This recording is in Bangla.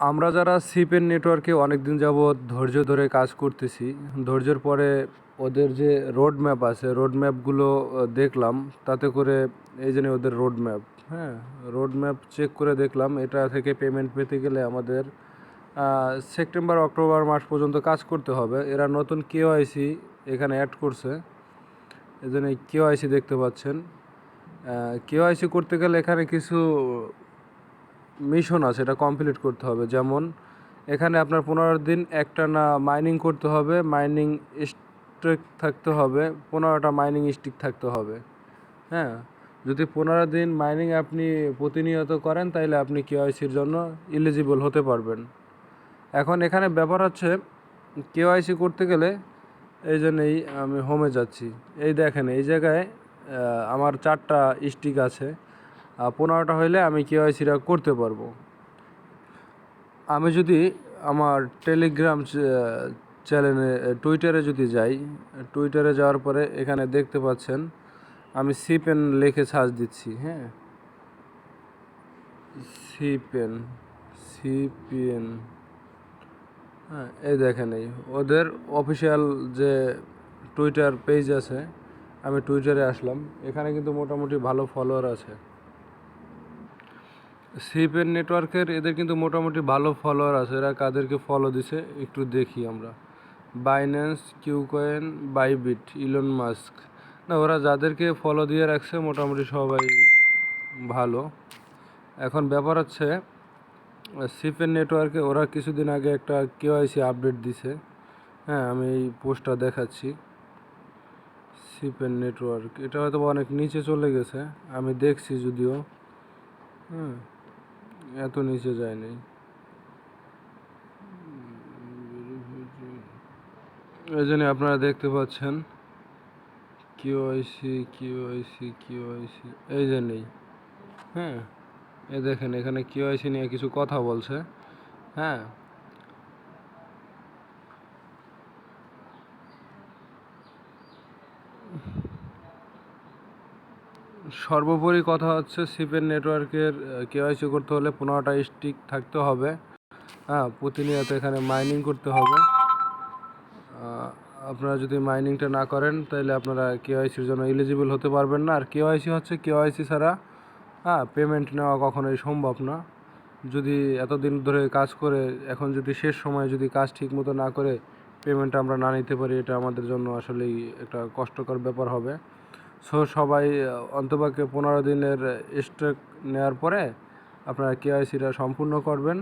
আমরা যারা সিপেন নেটওয়ার্কে অনেক দিন যাবৎ ধৈর্য ধরে কাজ করতেছি, ধৈর্যের পরে ওদের যে রোড ম্যাপ আছে, রোড ম্যাপগুলো দেখলাম। তাতে করে এই জন্য ওদের রোড ম্যাপ, হ্যাঁ, রোড ম্যাপ চেক করে দেখলাম এটা থেকে পেমেন্ট পেতে গেলে আমাদের সেপ্টেম্বর অক্টোবর মাস পর্যন্ত কাজ করতে হবে। এরা নতুন কেওআইসি এখানে অ্যাড করছে, এই জন্য কেওআইসি দেখতে পাচ্ছেন। কেওআইসি করতে গেলে এখানে কিছু মিশন আছে, এটা কমপ্লিট করতে হবে। যেমন এখানে আপনার 15 দিন একটানা মাইনিং করতে হবে, মাইনিং স্ট্রিক থাকতে হবে, 15টা মাইনিং স্টিক থাকতে হবে। হ্যাঁ, যদি 15 দিন মাইনিং আপনি প্রতিনিয়ত করেন তাহলে আপনি কেওআইসির জন্য এলিজিবল হতে পারবেন। এখন এখানে ব্যাপার হচ্ছে কেওআইসি করতে গেলে এই জন্যই আমি হোমে যাচ্ছি। এই দেখেন এই জায়গায় আমার 4টা স্টিক আছে, 15টা হইলে আমি কেওআইসিটা করতে পারবো। আমি যদি আমার টেলিগ্রাম চ্যানেলে টুইটারে যদি যাই, টুইটারে যাওয়ার পরে এখানে দেখতে পাচ্ছেন আমি সিপেন লিখে সার্চ দিচ্ছি। হ্যাঁ, সিপেন, সিপিএন, হ্যাঁ, এই দেখেন এই ওদের অফিসিয়াল যে টুইটার পেজ আছে। আমি টুইটারে আসলাম, এখানে কিন্তু মোটামুটি ভালো ফলোয়ার আছে। সিপেন নেটওয়ার্কের এদের কিন্তু মোটামুটি ভালো ফলোয়ার আছে। এরা কাদেরকে ফলো দিছে একটু দেখি আমরা। বাইন্যান্স, কিউকয়েন, বাইবিট, ইলন মাস্ক, না ওরা যাদেরকে ফলো দিয়ে রাখছে মোটামুটি সবাই ভালো। এখন ব্যাপার হচ্ছে সিপেন নেটওয়ার্কে ওরা কিছুদিন আগে একটা কেওআইসি আপডেট দিছে। হ্যাঁ, আমি এই পোস্টটা দেখাচ্ছি। সিপেন নেটওয়ার্ক এটা হয়তো অনেক নিচে চলে গেছে, আমি দেখছি যদিও। হ্যাঁ, এত নিচে যায়নি। এই জন্য আপনারা দেখতে পাচ্ছেন কিউআইসি কিউআইসি কিউআইসি, এই জন্যই। হ্যাঁ, এই দেখেন এখানে কিউআইসি নিয়ে কিছু কথা বলছে। হ্যাঁ, সর্বোপরি কথা হচ্ছে সিপেন নেটওয়ার্কের কেওআইসি করতে হলে 15টা স্টিক থাকতে হবে। হ্যাঁ, প্রতিনিয়ত এখানে মাইনিং করতে হবে। আপনারা যদি মাইনিংটা না করেন তাহলে আপনারা কেওআইসির জন্য এলিজিবল হতে পারবেন না। আর কেওআইসি হচ্ছে কেওআইসি ছাড়া পেমেন্ট নেওয়া কখনোই সম্ভব না। যদি এতদিন ধরে কাজ করে এখন যদি শেষ সময়ে যদি কাজ ঠিকমতো না করে পেমেন্ট আমরা না নিতে পারি, এটা আমাদের জন্য আসলেই একটা কষ্টকর ব্যাপার হবে। সো সবাই অন্তপক্ষে 15 দিনের স্ট্রেক নেওয়ার পরে আপনারা কেওআইসিটা সম্পূর্ণ করবেন।